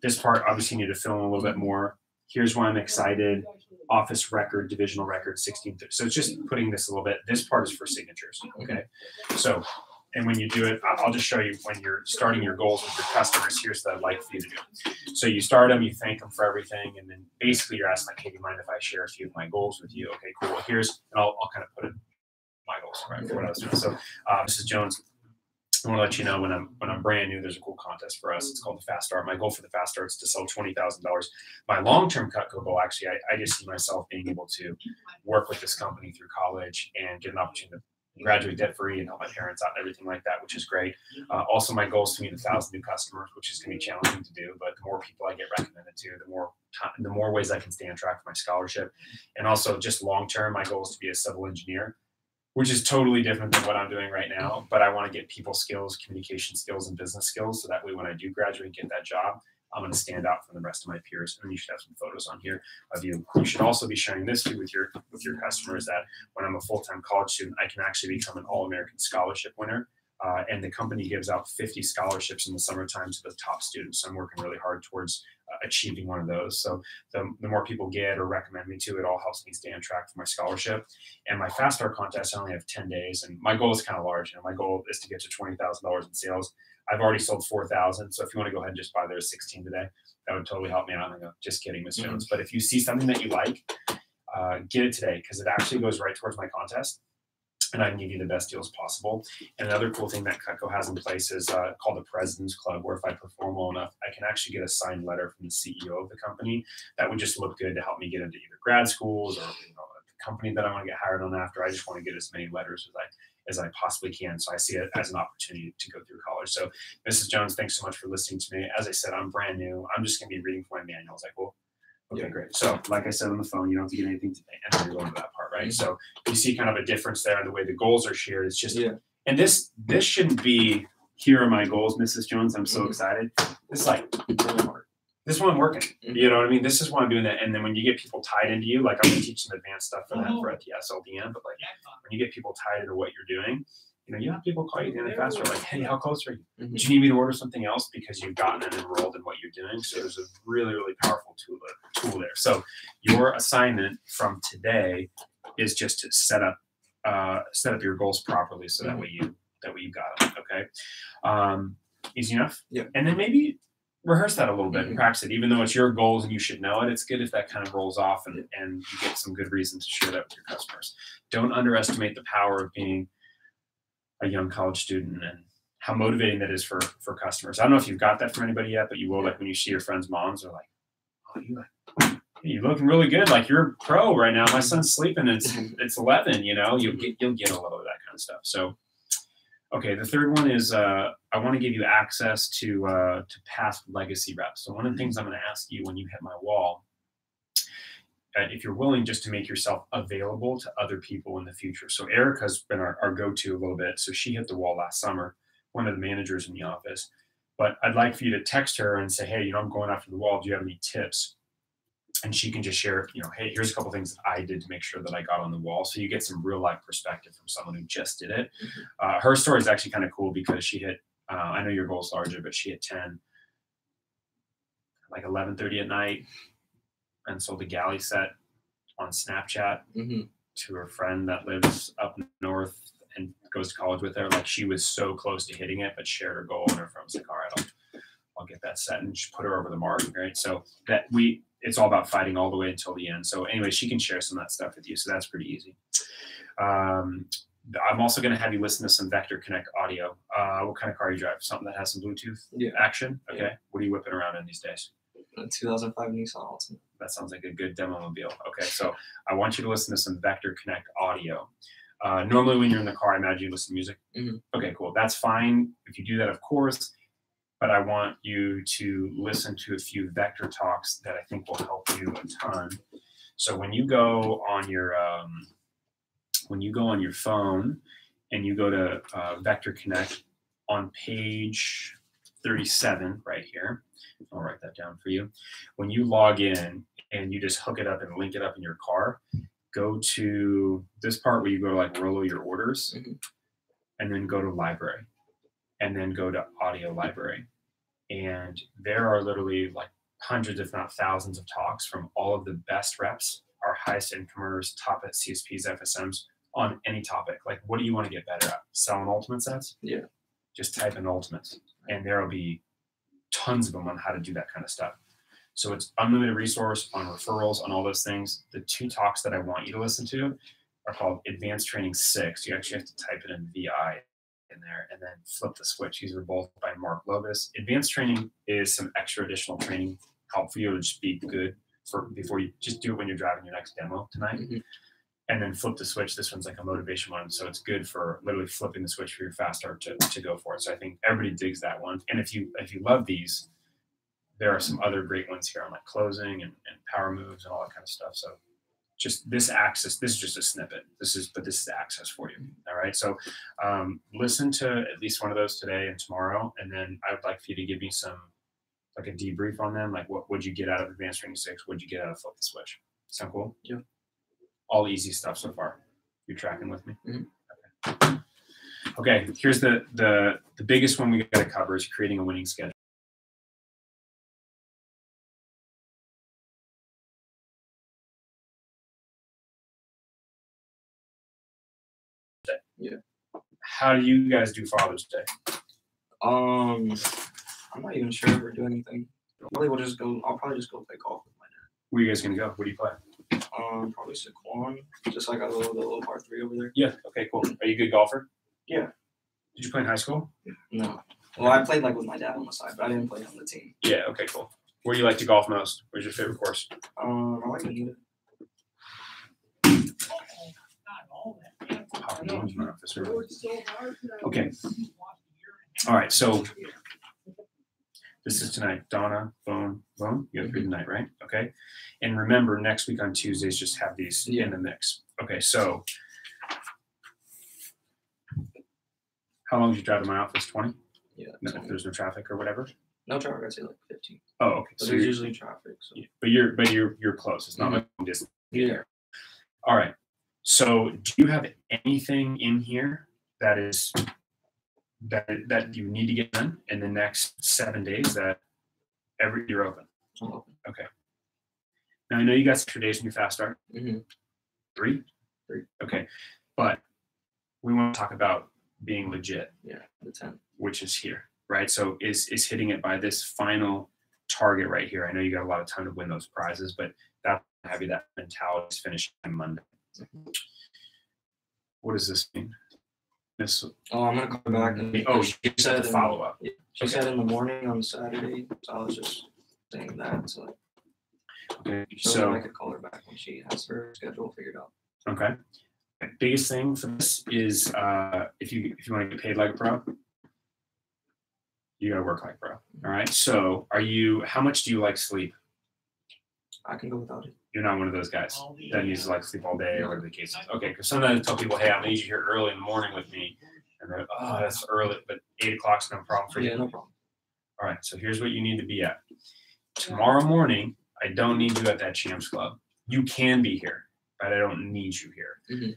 this part, obviously, you need to fill in a little bit more. Here's why I'm excited. Office record, divisional record, 16. So it's just putting this a little bit. This part is for signatures. Okay. So, and when you do it, I'll just show you when you're starting your goals with your customers. Here's the like for you to do. So you start them, you thank them for everything, and then basically you're asking like, hey, do you mind if I share a few of my goals with you? Okay, cool. Well, here's, and I'll kind of put in my goals, right, for what I was doing. So Mrs. Jones, I want to let you know when I'm brand new, there's a cool contest for us. It's called the Fast Start. My goal for the Fast Start is to sell $20,000. My long-term Cutco goal, actually, I just see myself being able to work with this company through college and get an opportunity to graduate debt-free and help my parents out and everything like that, which is great. Also, my goal is to meet 1,000 new customers, which is going to be challenging to do. But the more people I get recommended to, the more ways I can stay on track for my scholarship. And also, just long-term, my goal is to be a civil engineer, which is totally different than what I'm doing right now. But I want to get people skills, communication skills, and business skills. So that way, when I do graduate and get that job, I'm going to stand out from the rest of my peers. And you should have some photos on here of you. You should also be sharing this too with your customers, that when I'm a full-time college student, I can actually become an All-American Scholarship winner. And the company gives out 50 scholarships in the summertime to the top students. So I'm working really hard towards achieving one of those. So the more people get or recommend me to, it all helps me stay on track for my scholarship. And my Fast Start contest, I only have 10 days. And my goal is kind of large. My goal is to get to $20,000 in sales. I've already sold 4,000. So if you want to go ahead and just buy those 16 today, that would totally help me out. I'm just kidding, Ms. Jones. But if you see something that you like, get it today, because it actually goes right towards my contest. and I can give you the best deals possible. And another cool thing that Cutco has in place is called the President's Club, where if I perform well enough, I can actually get a signed letter from the CEO of the company that would just look good to help me get into either grad schools or the company that I want to get hired on after. I just want to get as many letters as I possibly can. So I see it as an opportunity to go through college. So Mrs. Jones, thanks so much for listening to me. As I said, I'm brand new. I'm just going to be reading from my manuals. Like, well, okay, great. So like I said on the phone, you don't have to get anything today. And then you're going to that part, right? So you see kind of a difference there in the way the goals are shared. It's just, and this shouldn't be, here are my goals, Mrs. Jones. I'm so excited. It's like, this one working. You know what I mean? This is why I'm doing that. And then when you get people tied into you, like I'm going to teach some advanced stuff for that for at the SLDM, but like when you get people tied into what you're doing, you have people call you at the end of faster, like, hey, how close are you? Do you need me to order something else? Because you've gotten them enrolled in what you're doing. So there's a really, really powerful tool there. So your assignment from today is just to set up your goals properly, so that way you got them. Okay, easy enough. Yeah. And then maybe rehearse that a little bit and practice it, even though it's your goals and you should know it. It's good if that kind of rolls off and you get some good reason to share that with your customers. Don't underestimate the power of being a young college student and how motivating that is for customers. I don't know if you've got that from anybody yet, but you will. Like when you see your friends' moms, they're like, "Oh, you're looking really good. Like you're a pro right now. My son's sleeping. It's 11. You'll get a little of that kind of stuff." So, okay, the third one is I want to give you access to past legacy reps. So one of the things I'm going to ask you when you hit my wall, if you're willing, just to make yourself available to other people in the future. So Erica's been our go-to a little bit. So she hit the wall last summer, one of the managers in the office. But I'd like for you to text her and say, hey, I'm going after the wall. Do you have any tips? And she can just share, hey, here's a couple things that I did to make sure that I got on the wall. So you get some real life perspective from someone who just did it. Her story is actually kind of cool because she hit, I know your goal's larger, but she hit 10, like 11:30 at night, and sold a galley set on Snapchat to her friend that lives up north and goes to college with her. Like she was so close to hitting it, but shared her goal, and her friend was like, all right, I'll get that set, and she put her over the mark, right? So it's all about fighting all the way until the end. So anyway, she can share some of that stuff with you. So that's pretty easy. I'm also going to have you listen to some Vector Connect audio. What kind of car you drive? Something that has some Bluetooth action? Okay. Yeah. What are you whipping around in these days? A 2005 Nissan Altima. That sounds like a good demo mobile. Okay, so I want you to listen to some Vector Connect audio. Normally when you're in the car, I imagine you listen to music. Okay, cool. That's fine if you do that, of course. But I want you to listen to a few Vector talks that I think will help you a ton. So when you go on your phone and you go to Vector Connect on page 37 right here, I'll write that down for you. When you log in and you just hook it up and link it up in your car, go to this part where you go to like Rolo your orders, and then go to library, and then go to audio library. And there are literally like hundreds, if not thousands, of talks from all of the best reps, our highest incomers, top at CSPs, FSMs on any topic. Like, what do you want to get better at? Selling ultimate sets? Yeah. Just type in ultimates, and there will be tons of them on how to do that kind of stuff. So it's unlimited resource on referrals, on all those things. The two talks that I want you to listen to are called Advanced Training 6. You actually have to type it in VI in there and then flip the switch. These are both by Mark Lopez. Advanced Training is some extra additional training help for you to just be good before you just do it when you're driving your next demo tonight. And then flip the switch. This one's like a motivation one. So it's good for literally flipping the switch for your fast start to go for it. So I think everybody digs that one. And if you love these, there are some other great ones here on like closing and power moves and all that kind of stuff. So just this access, this is just a snippet. This is access for you. All right. So listen to at least one of those today and tomorrow. And then I would like for you to give me some, like a debrief on them. Like what would you get out of Advanced Training 6? What'd you get out of Flip the Switch? Sound cool? Yeah. All easy stuff so far. You're tracking with me? Okay. Here's the biggest one we got to cover is creating a winning schedule. Yeah. How do you guys do Father's Day? I'm not even sure if we're doing anything. I'll probably just go play golf with my dad. Where are you guys gonna go? What do you play? Probably Saquon. Just like the little par 3 over there. Yeah. Okay. Cool. Are you a good golfer? Yeah. Did you play in high school? No. Well, I played like with my dad on the side, but I didn't play on the team. Yeah. Okay. Cool. Where do you like to golf most? Where's your favorite course? I like Bermuda. Okay. All right. So this is tonight. Donna, Bone. You have 3 tonight, right? Okay. And remember, next week on Tuesdays, just have these in the mix. Okay. So how long did you drive to my office? 20? Yeah. No, if there's no traffic or whatever. No traffic. I'd say like 15. Oh, okay. But there's usually traffic. So. Yeah, but you're close. It's not like just yeah. All right. So do you have anything in here that is that you need to get done in the next 7 days that you're open? I'm open. Okay. Now I know you got 2 days when you fast start. Mm-hmm. 3? 3. Okay. But we want to talk about being legit. Yeah, the 10. Which is here, right? So is hitting it by this final target right here. I know you got a lot of time to win those prizes, but that have you that mentality is finishing on Monday. Mm-hmm. What does this mean? I'm gonna come back and she said to follow up. She said in the morning on Saturday, so I was just saying that. So I could call her back when she has her schedule figured out. Okay. Biggest thing for this is if you want to get paid like a pro, you gotta work like a pro. All right. So how much do you like sleep? I can go without it. You're not one of those guys that needs to like sleep all day or whatever the case is. Okay, because sometimes I tell people, hey, I'm gonna need you here early in the morning with me. And they're like, oh, that's early, but 8 o'clock's no problem for you. Yeah, no problem. All right, so here's what you need to be at. Tomorrow morning, I don't need you at that Champs Club. You can be here, but I don't need you here. Mm-hmm.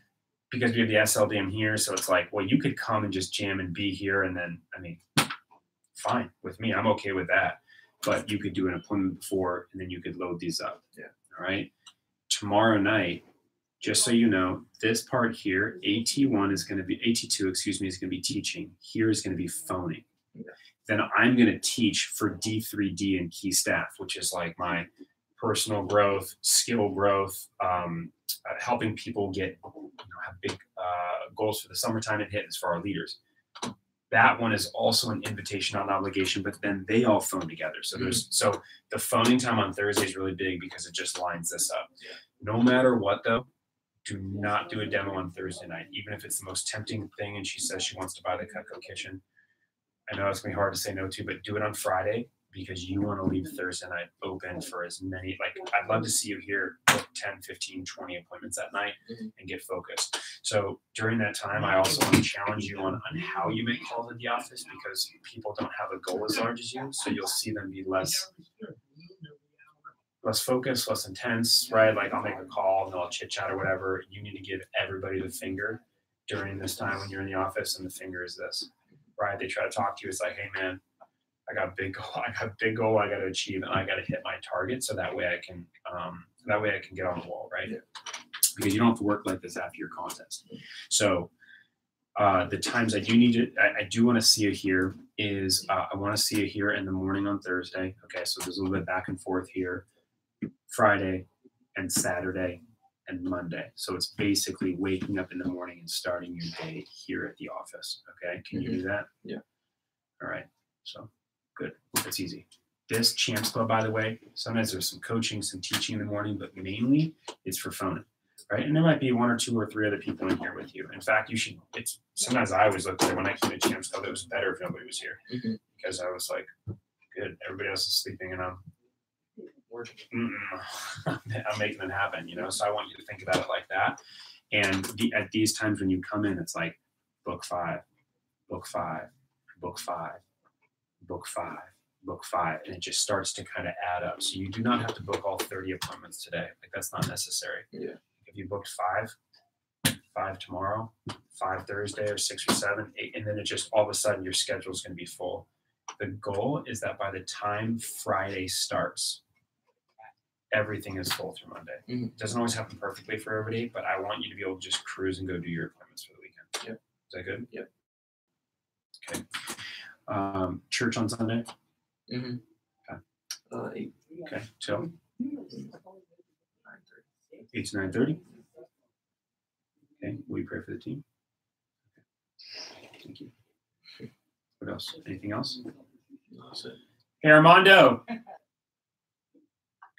Because we have the SLDM here, so it's like, well, you could come and just jam and be here, and then, I mean, fine with me. I'm okay with that. But you could do an appointment before, and then you could load these up. Yeah. All right. Tomorrow night, just so you know, this part here, AT2, is going to be teaching. Here is going to be phoning. Yeah. Then I'm going to teach for D3D and key staff, which is like my personal growth, skill growth, helping people have big goals for the summertime and hit is for our leaders. That one is also an invitation, not an obligation, but then they all phone together. So so the phoning time on Thursday is really big because it just lines this up. Yeah. No matter what though, do not do a demo on Thursday night, even if it's the most tempting thing and she says she wants to buy the Cutco kitchen. I know it's gonna be hard to say no to, but do it on Friday because you want to leave Thursday night open for as many, I'd love to see you here book 10, 15, 20 appointments that night and get focused. So during that time, I also want to challenge you on how you make calls at the office because people don't have a goal as large as you. So you'll see them be less focused, less intense, right? Like I'll make a call and they'll chit chat or whatever. You need to give everybody the finger during this time when you're in the office, and the finger is this, right? They try to talk to you. It's like, hey man, I got a big goal I got to achieve, and I got to hit my target. So that way I can get on the wall, right? Yeah. Because you don't have to work like this after your contest. So the times I do want to see you here is I want to see you here in the morning on Thursday. Okay, so there's a little bit back and forth here, Friday and Saturday and Monday. So it's basically waking up in the morning and starting your day here at the office. Okay, can you do that? Yeah. All right. So good. That's easy. This Champs Club, by the way, sometimes there's some coaching, some teaching in the morning, but mainly it's for phoning. Right, and there might be 1 or 2 or 3 other people in here with you. In fact, sometimes I always looked at it when I came to Champs Club, it was better if nobody was here because I was like, good, everybody else is sleeping and I'm making it happen, So I want you to think about it like that. And at these times when you come in, it's like book 5, book 5, book 5, book 5, book 5, and it just starts to kind of add up. So you do not have to book all 30 appointments today. Like that's not necessary. Yeah. If you booked 5 tomorrow, 5 Thursday, or 6 or 7, 8, and then it just all of a sudden your schedule is going to be full. The goal is that by the time Friday starts, everything is full through Monday. It doesn't always happen perfectly for everybody, but I want you to be able to just cruise and go do your appointments for the weekend. Yep. Is that good? Yep. Okay. Church on Sunday? Okay. 8. Okay. Till? 9:30. 8 to 9:30. Okay, will you pray for the team? Thank you. What else? Anything else? That's it. Hey, Armando.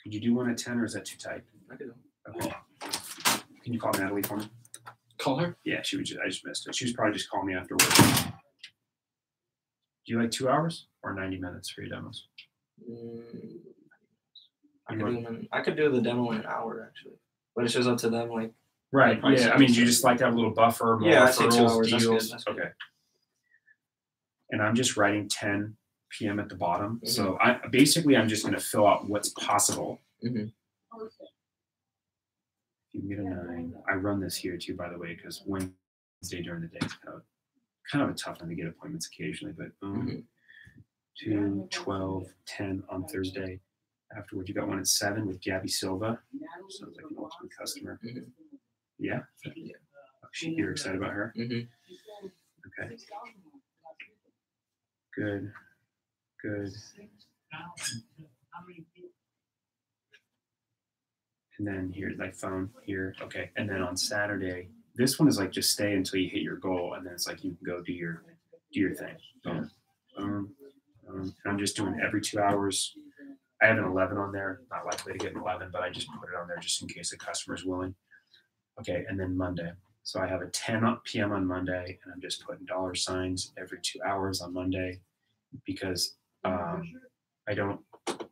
Could you do 1 at 10, or is that too tight? I could do. Okay. Can you call Natalie for me? Call her? Yeah, she was. I just missed it. She was probably just calling me after work. Do you like 2 hours or 90 minutes for your demos? I could do the demo in an hour actually, but it's just up to them. Like, right. Yeah. I mean, do you just like to have a little buffer? More yeah, I say 2 referrals, hours. deals? That's good. Okay. And I'm just writing 10 p.m. at the bottom. So I'm just going to fill out what's possible. If you get a 9, I run this here too, by the way, because Wednesday during the day is kind of a tough one to get appointments occasionally, but 2, 12, 10 on Thursday. Afterward, you got 1 at 7 with Gabby Silva. Sounds like an ultimate customer. Yeah? You're excited about her? Okay. Good. And then here, like phone here. Okay. And then on Saturday, this one is like just stay until you hit your goal, and then it's like you can go do your thing. Boom. And I'm just doing every 2 hours. I have an 11 on there. Not likely to get an 11, but I just put it on there just in case the customer's willing. Okay. And then Monday. So I have a 10 p.m. on Monday, and I'm just putting $signs every 2 hours on Monday because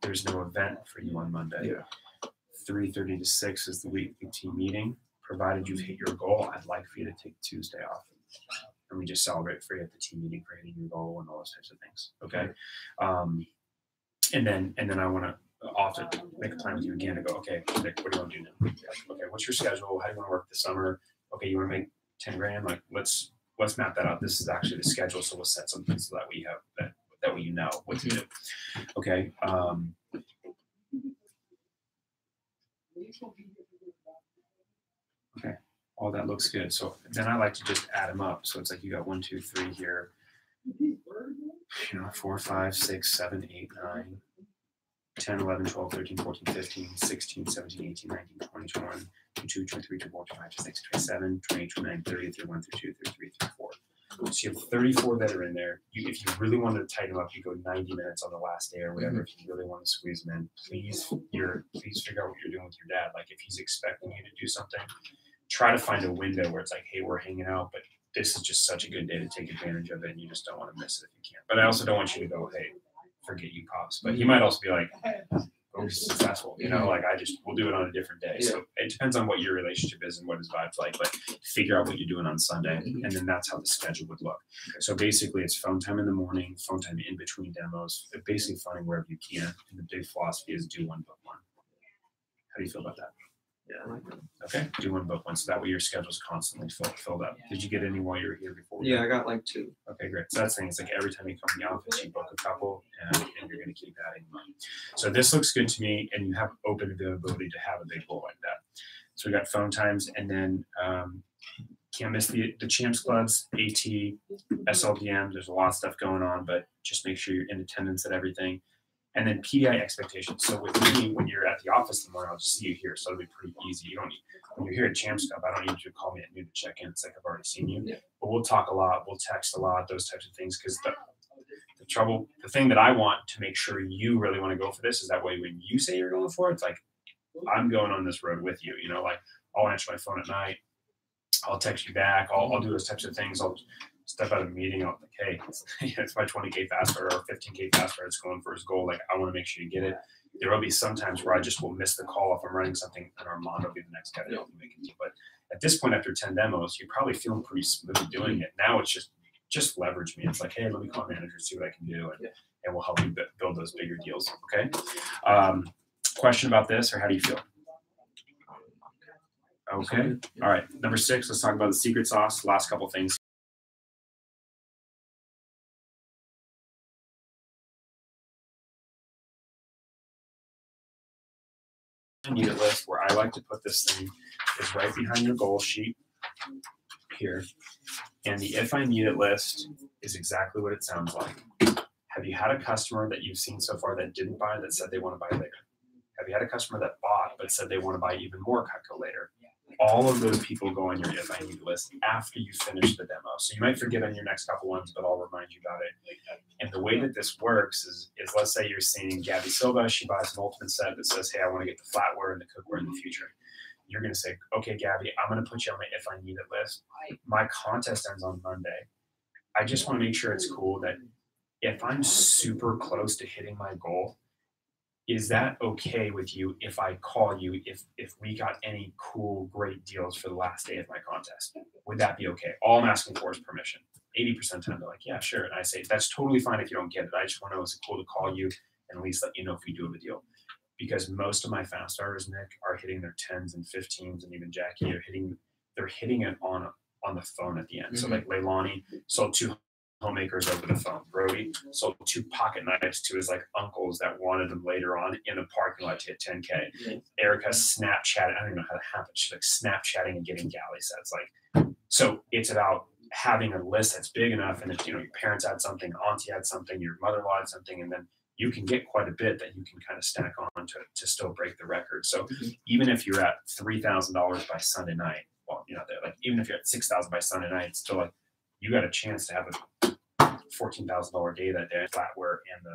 there's no event for you on Monday. Yeah. 3:30 to 6 is the weekly team meeting. Provided you've hit your goal, I'd like for you to take Tuesday off. And we just celebrate for you at the team meeting for hitting your goal and all those types of things. Okay. And then I want to often make a plan with you again to go, okay, Nick, what do you want to do now? Okay, what's your schedule? How do you want to work this summer? Okay, you want to make 10 grand? Like, let's map that out. This is actually the schedule, so we'll set something so that we have that way you know what to do. Okay. Okay, all that looks good. So then I like to just add them up. So it's like you got 1, 2, 3 here. 4, 5, 6, 7, 8, 9, 10, 11, 12, 13, 14, 15, 16, 17, 18, 19, 20, 21, 22, 23, 24, 25, 26, 27, 28, 29, 30, 31, 32, 33, 34. So you have 34 that are in there. If you really wanted to tighten them up, you go 90 minutes on the last day or whatever. If you really want to squeeze them in, please figure out what you're doing with your dad. Like if he's expecting you to do something, try to find a window where it's like, hey, we're hanging out, but this is just such a good day to take advantage of it, and you just don't want to miss it if you can. But I also don't want you to go, hey, forget you, Pops. But he might also be like, go be successful. Like we'll do it on a different day. Yeah. So it depends on what your relationship is and what his vibe's like. But figure out what you're doing on Sunday, and then that's how the schedule would look. So basically, it's phone time in the morning, phone time in between demos, basically finding wherever you can. And the big philosophy is do 1 book 1. How do you feel about that? Yeah, I like that. Okay, do 1 book 1, so that way your schedule's constantly filled up. Did you get any while you were here before? Yeah, I got like 2. Okay, great. So that's the thing. It's like every time you come in the office, you book a couple, and you're going to keep adding money. So this looks good to me, and you have open availability to have a big goal like that. So we got phone times, and then can't miss the Champs Clubs, AT, SLDM. There's a lot of stuff going on, but just make sure you're in attendance at everything. And then PDI expectations. So with me, when you're at the office tomorrow, I'll just see you here. So it'll be pretty easy. When you're here at Champs Club, I don't need you to call me at noon to check in. It's like I've already seen you. Yeah. But we'll talk a lot. We'll text a lot, those types of things. Because the thing that I want to make sure you really want to go for this is that way when you say you're going for it, it's like, I'm going on this road with you. Like I'll answer my phone at night. I'll text you back. I'll do those types of things. I'll step out of a meeting. I'll like, hey, it's my 20K fast or 15K fast it's going for his goal. Like, I want to make sure you get it. There will be some times where I just will miss the call if I'm running something, and Armando will be the next guy to help me make it. But at this point, after 10 demos, you're probably feeling pretty smooth doing it. Now it's just leverage me. It's like, hey, let me call managers, see what I can do, and we'll help you build those bigger deals. Okay. Question about this, or how do you feel? Okay. All right. Number 6, let's talk about the secret sauce. Last couple things. Unit list, where I like to put this thing, is right behind your goal sheet here. And the if I need it list is exactly what it sounds like. Have you had a customer that you've seen so far that didn't buy that said they want to buy later? Have you had a customer that bought but that said they want to buy even more Cutco later. All of those people go on your if I need list after you finish the demo. So you might forget on your next couple ones, but I'll remind you about it. And the way that this works is let's say you're seeing Gabby Silva, she buys an ultimate set that says, hey, I want to get the flatware and the cookware in the future. You're going to say, okay, Gabby, I'm going to put you on my if I need it list. My contest ends on Monday. I just want to make sure it's cool that if I'm super close to hitting my goal, is that okay with you if I call you if we got any cool, great deals for the last day of my contest? Would that be okay? All I'm asking for is permission. 80% of the time they're like, yeah, sure. And I say, that's totally fine if you don't get it. I just want to know, is it cool to call you and at least let you know if we do have a deal? Because most of my fast starters, Nick, are hitting their 10s and 15s, and even Jackie they're hitting it on the phone at the end. So like Leilani sold 2 homemakers over the phone. Brody sold 2 pocket knives to his like uncles that wanted them later on in a parking lot to hit 10K. Erica Snapchat. I don't even know how that happened. She's like Snapchatting and getting galley sets. Like, so it's about having a list that's big enough, and if your parents had something, auntie had something, your mother-in-law had something, and then you can get quite a bit that you can kind of stack on to still break the record. So even if you're at $3,000 by Sunday night, well, like even if you're at $6,000 by Sunday night, it's still like you got a chance to have a $14,000 day that day, flatware and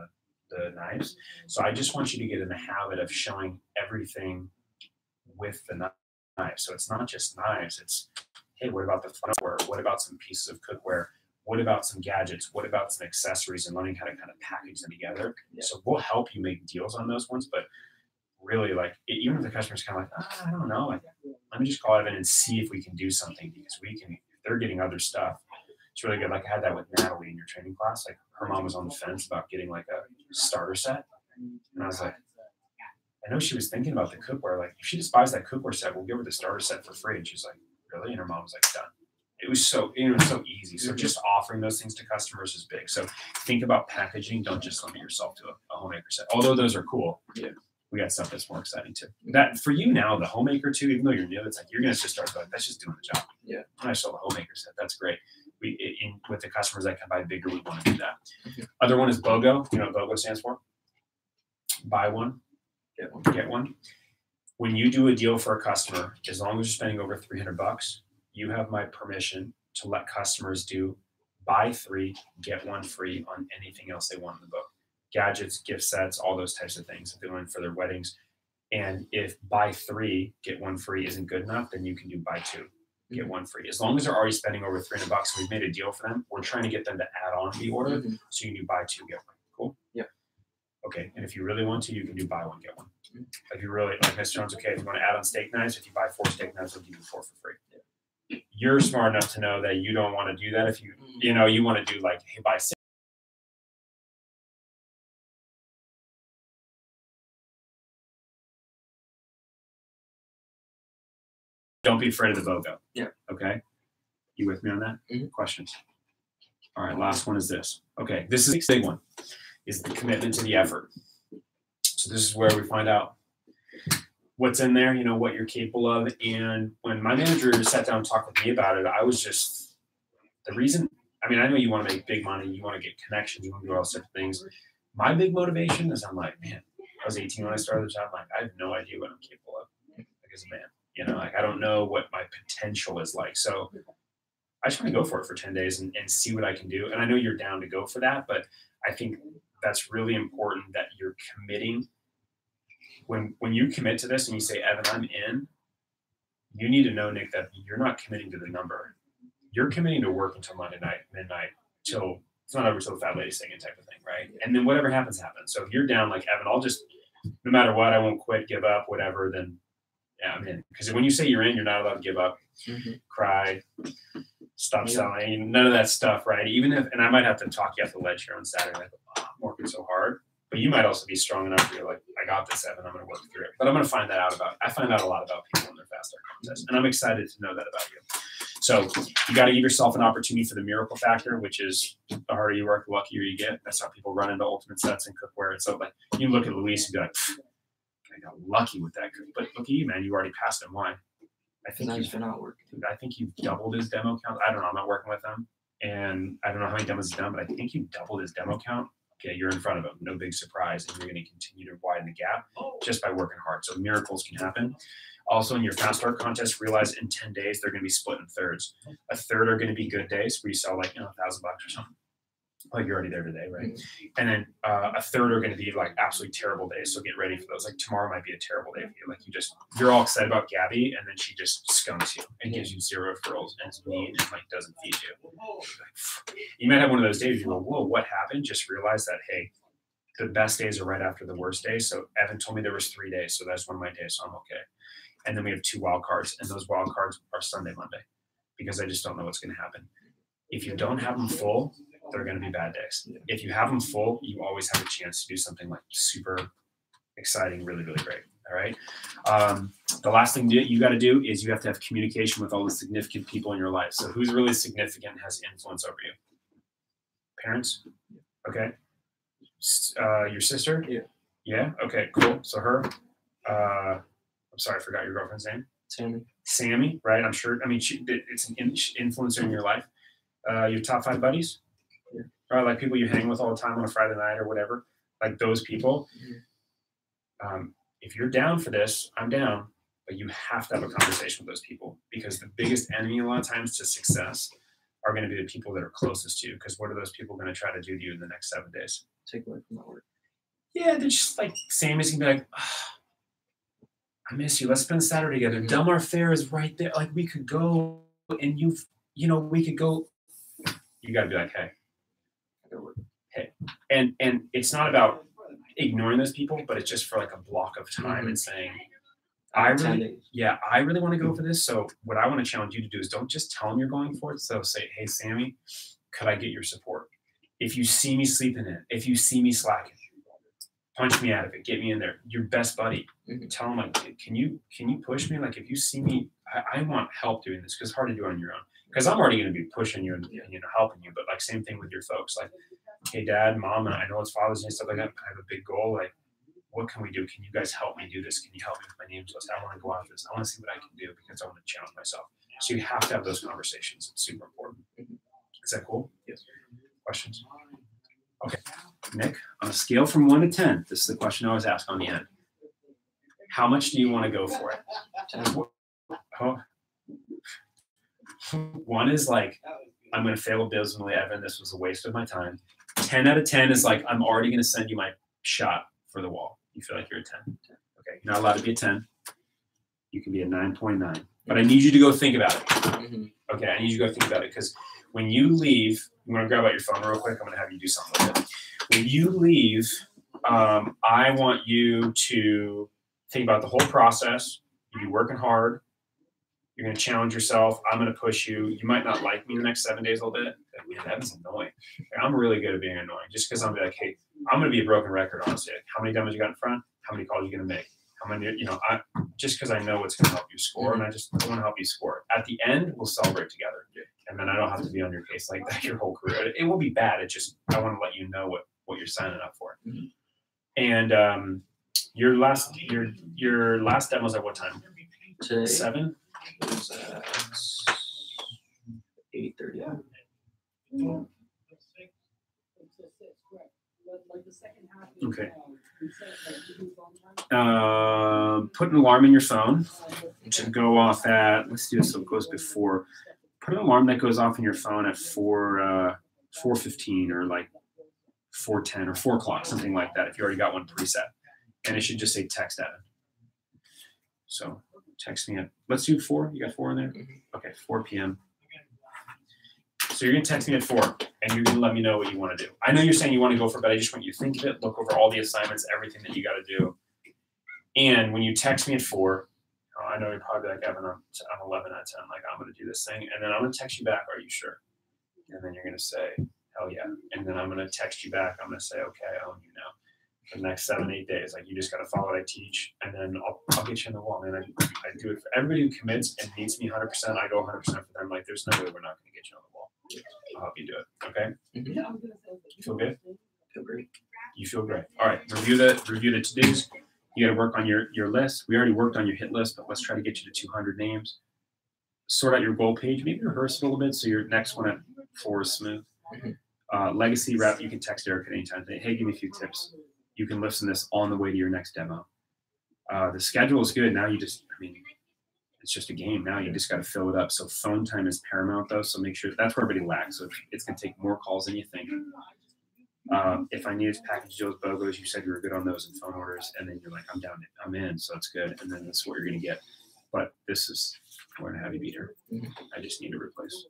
the knives. So I just want you to get in the habit of showing everything with the knives. So it's not just knives. It's, hey, what about the flatware? What about some pieces of cookware? What about some gadgets? What about some accessories, and learning how to kind of package them together? So we'll help you make deals on those ones, but really, like, even if the customer's kind of like, I don't know, like, let me just call it in and see if we can do something, because we can, if they're getting other stuff, it's really good. Like I had that with Natalie in your training class. Like her mom was on the fence about getting like a starter set. And I was like, I know she was thinking about the cookware. Like if she just buys that cookware set, we'll give her the starter set for free. And she's like, really? And her mom was like, done. It was so easy. So just offering those things to customers is big. So think about packaging. Don't just limit yourself to a homemaker set. Although those are cool. Yeah. We got stuff that's more exciting too. That for you now, the homemaker too, even though you're new, it's like you're gonna just start going, that's just doing the job. Yeah. When I sold a homemaker set, that's great. With the customers that can buy bigger, we want to do that. Other one is BOGO. You know what BOGO stands for? Buy one, get one. When you do a deal for a customer, as long as you're spending over $300, you have my permission to let customers do buy 3, get 1 free on anything else they want in the book. Gadgets, gift sets, all those types of things if they're doing for their weddings. And if buy 3, get 1 free isn't good enough, then you can do buy 2, get 1 free. As long as they're already spending over $300 and we've made a deal for them, we're trying to get them to add on the order. So you can do buy 2, get 1. Cool? Yeah. Okay. And if you really want to, you can do buy 1, get 1. If you really, like Mr. Jones, okay, if you want to add on steak knives, if you buy 4 steak knives, we'll give you 4 for free. Yeah. You're smart enough to know that you don't want to do that. If you want to do like, hey, buy 6. Don't be afraid of the BOGO. Yeah. Okay. You with me on that? Questions? All right. Last one is this. Okay. This is a big one. Is the commitment to the effort. So this is where we find out what's in there, what you're capable of. And when my manager sat down and talked with me about it, I was just the reason. I mean, I know you want to make big money, you want to get connections, you want to do all sorts of things. My big motivation is I'm like, man, I was 18 when I started the job. I'm like, I have no idea what I'm capable of as a man. Like I don't know what my potential is like. So I just want to go for it for 10 days and see what I can do. And I know you're down to go for that, but I think that's really important that you're committing. When you commit to this and you say, Evan, I'm in, you need to know, Nick, that you're not committing to the number. You're committing to work until Monday night, midnight, till it's not over till the fat lady singing type of thing, right? And then whatever happens, happens. So if you're down like, Evan, I'll just, no matter what, I won't quit, give up, whatever, then yeah, I'm in. Because when you say you're in, you're not allowed to give up, cry, stop selling, none of that stuff, right? Even if, and I might have to talk you off the ledge here on Saturday, like, I'm working so hard. But you might also be strong enough to be like, I got this, Evan, I'm going to work through it. But I'm going to find that out I find out a lot about people in their fast start contests. And I'm excited to know that about you. So you got to give yourself an opportunity for the miracle factor, which is the harder you work, the luckier you get. That's how people run into ultimate sets and cookware. And so like you look at Luis and be like, I got lucky with that. But look at you, man. You already passed him. Why? I think you've doubled his demo count. I don't know. I'm not working with him. And I don't know how many demos he's done, but I think you doubled his demo count. Okay, you're in front of them, no big surprise, and you're going to continue to widen the gap just by working hard. So miracles can happen. Also, in your fast start contest, realize in 10 days they're going to be split in thirds. A third are going to be good days where you sell like $1,000 or something. Like you're already there today, right? And then a third are going to be like absolutely terrible days. So get ready for those. Like tomorrow might be a terrible day for you. Like you're all excited about Gabby, and then she just skunks you and gives you 0 referrals and is mean and like doesn't feed you. You might have one of those days you go, whoa, what happened? Just realize that, hey, the best days are right after the worst days. So Evan told me there was 3 days. So that's one of my days. So I'm okay. And then we have 2 wild cards, and those wild cards are Sunday, Monday, because I just don't know what's going to happen. If you don't have them full, they're going to be bad days. If you have them full, you always have a chance to do something like super exciting, really, really great. All right. The last thing you got to do is you have to have communication with all the significant people in your life. So who's really significant and has influence over you? Parents? Okay. Your sister? Yeah. Yeah? Okay, cool. So her. I'm sorry, I forgot your girlfriend's name. Sammy, right? I'm sure. I mean, it's an influencer in your life. Your top 5 buddies? Yeah. Or like people you hang with all the time on a Friday night or whatever. Like those people. If you're down for this, I'm down. But you have to have a conversation with those people, because the biggest enemy a lot of times to success are going to be the people that are closest to you. Because what are those people going to try to do to you in the next 7 days? Take away from that work. Yeah, they're just like, Sammy's going to be like, oh, I miss you. Let's spend Saturday together. Delmar Fair is right there. Like we could go, and we could go. You got to be like, hey, and it's not about ignoring those people, but it's just for like a block of time and saying, I really want to go for this. So what I want to challenge you to do is don't just tell them you're going for it. So say, hey, Sammy, could I get your support? If you see me sleeping in, if you see me slacking, punch me out of it, get me in there. Your best buddy, tell him like, can you push me? Like if you see me, I want help doing this, because it's hard to do on your own. Because I'm already going to be pushing you and helping you, but like same thing with your folks. Like, hey, Dad, Mom, I know it's Father's Day and stuff like that. I have a big goal. Like, what can we do? Can you guys help me do this? Can you help me with my names list? I want to go after this. I want to see what I can do, because I want to challenge myself. So you have to have those conversations. It's super important. Is that cool? Yes. Questions? Okay. Nick, on a scale from 1 to 10, this is the question I always ask on the end. How much do you want to go for it? 10. 1 is like, I'm going to fail abysmally, Evan. This was a waste of my time. 10 out of 10 is like, I'm already going to send you my shot for the wall. You feel like you're a 10. Okay. You're not allowed to be a 10. You can be a 9.9. But I need you to go think about it. Okay. I need you to go think about it, because when you leave, I'm going to grab out your phone real quick. I'm going to have you do something with it. When you leave, I want you to think about the whole process. You'll be working hard. You're going to challenge yourself. I'm going to push you. You might not like me the next 7 days a little bit. Man, that's annoying. I'm really good at being annoying, just because I'm like, hey, I'm going to be a broken record, honestly. How many demos you got in front? How many calls are you going to make? How many, just because I know what's going to help you score, and I want to help you score. At the end, we'll celebrate together. And then I don't have to be on your case like that your whole career. It will be bad. It's just, I want to let you know what you're signing up for. And your last demo's at what time? Today? 7? It was at 8:30. Okay. Put an alarm in your phone to go off at, let's do this so it goes before. Put an alarm that goes off in your phone at 4:15 or like 4:10 or 4 o'clock, something like that, if you already got one preset. And it should just say text Evan. So text me at, let's do 4. You got 4 in there? Okay, 4 p.m. So you're going to text me at 4, and you're going to let me know what you want to do. I know you're saying you want to go for it, but I just want you to think of it, look over all the assignments, everything that you got to do. And when you text me at 4, I know you're probably like, Evan, I'm 11 out of 10. Like, I'm going to do this thing. And then I'm going to text you back, are you sure? And then you're going to say, hell yeah. And then I'm going to text you back. I'm going to say, okay, I own you now. For the next 7-8 days, like, you just got to follow what I teach, and then I'll get you in the wall, man. I do it for everybody who commits and needs me 100%. I go 100% for them. Like, there's no way we're not going to get you on the wall. I'll help you do it. Okay? You feel good? Feel great. You feel great. All right. Review the to-dos. You got to work on your list. We already worked on your hit list, but let's try to get you to 200 names. Sort out your goal page. Maybe rehearse it a little bit so your next one at 4 is smooth. Legacy rep, you can text Eric at any time. Say, hey, give me a few tips. You can listen to this on the way to your next demo. The schedule is good. Now it's just a game. Now you just got to fill it up. So phone time is paramount, though. So make sure that's where everybody lags. So it's going to take more calls than you think. If I needed to package those BOGOs, you said you were good on those in phone orders, and then you're like, I'm in, so it's good. And then this is what you're going to get. But we're going to have you beat her. I just need to replace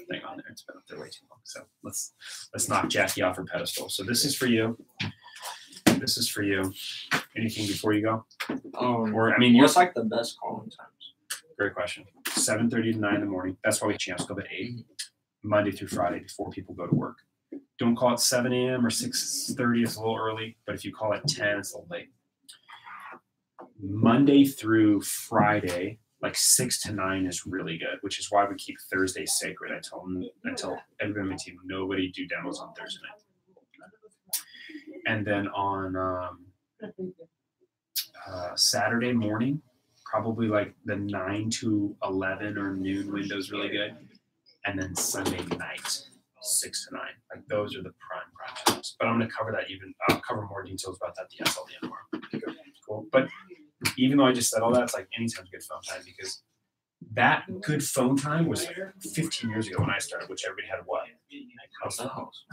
thing on there. It's been up there way too long. So let's knock Jackie off her pedestal. So this is for you. This is for you. Anything before you go? What's like the best calling times? Great question. 7:30 to 9 in the morning. That's why we chance go at 8, Monday through Friday before people go to work. Don't call it 7 a.m. or 6:30. It's a little early, but if you call it 10, it's a little late. Monday through Friday, like 6 to 9 is really good, which is why we keep Thursdays sacred. I tell everybody on my team, nobody do demos on Thursday night. And then on Saturday morning, probably like the 9 to 11 or noon window is really good. And then Sunday night, 6 to 9. Like those are the prime times. But I'm going to cover that I'll cover more details about that at the SLD tomorrow. Cool. But even though I just said all that, it's like anytime's good phone time because that good phone time was 15 years ago when I started, which everybody had what? How's that house?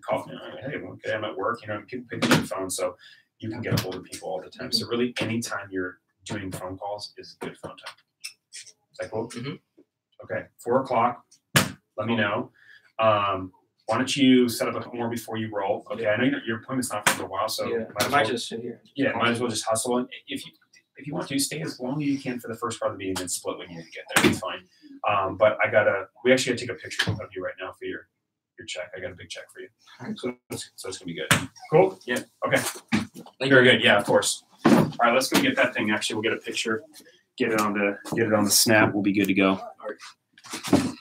Call me. Hey, okay, I'm at work. People pick up the phone, so you can get a hold of people all the time. So really, anytime you're doing phone calls is good phone time. Is that cool? Mm-hmm. Okay, 4 o'clock. Let me know. Why don't you set up a couple more before you roll? Okay, I know your appointment's not for a while, so I might just sit here. Yeah, might as well just hustle. And if you want to, stay as long as you can for the first part of the meeting, then split when you get there. It's fine. But we actually got to take a picture of you right now for your check. I got a big check for you. So it's gonna be good. Cool? Yeah. Okay. Very good. Yeah, of course. All right, let's go get that thing. Actually, we'll get a picture, get it on the snap. We'll be good to go. All right.